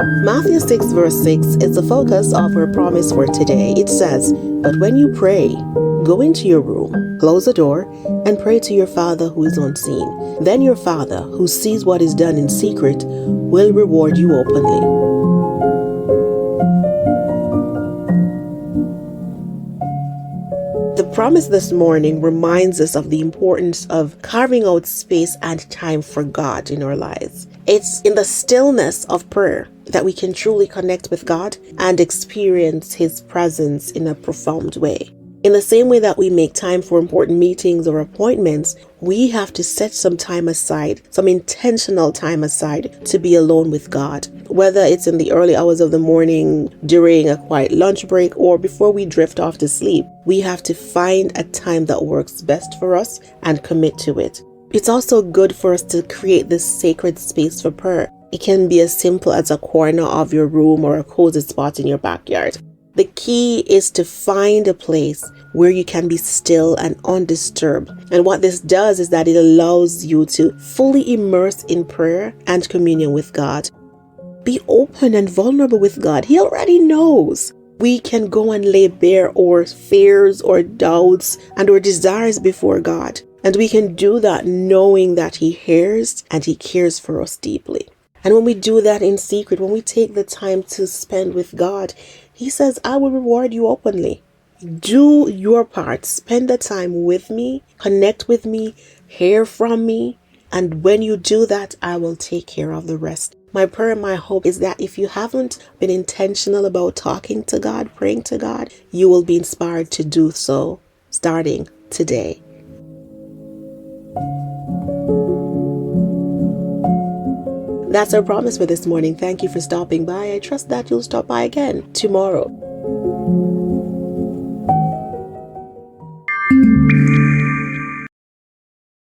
Matthew 6 verse 6 is the focus of our promise for today. It says, "But when you pray, go into your room, close the door, and pray to your Father who is unseen. Then your Father, who sees what is done in secret, will reward you openly." The promise this morning reminds us of the importance of carving out space and time for God in our lives. It's in the stillness of prayer that we can truly connect with God and experience His presence in a profound way. In the same way that we make time for important meetings or appointments, we have to set some time aside, some intentional time aside to be alone with God. Whether it's in the early hours of the morning, during a quiet lunch break, or before we drift off to sleep, we have to find a time that works best for us and commit to it. It's also good for us to create this sacred space for prayer. It can be as simple as a corner of your room or a cozy spot in your backyard. The key is to find a place where you can be still and undisturbed. And what this does is that it allows you to fully immerse in prayer and communion with God. Be open and vulnerable with God. He already knows. We can go and lay bare our fears or doubts and our desires before God. And we can do that knowing that He hears and He cares for us deeply. And when we do that in secret, when we take the time to spend with God, He says, "I will reward you openly." Do your part. Spend the time with me, connect with me, hear from me. And when you do that, I will take care of the rest. My prayer and my hope is that if you haven't been intentional about talking to God, praying to God, you will be inspired to do so starting today. That's our promise for this morning. Thank you for stopping by. I trust that you'll stop by again tomorrow.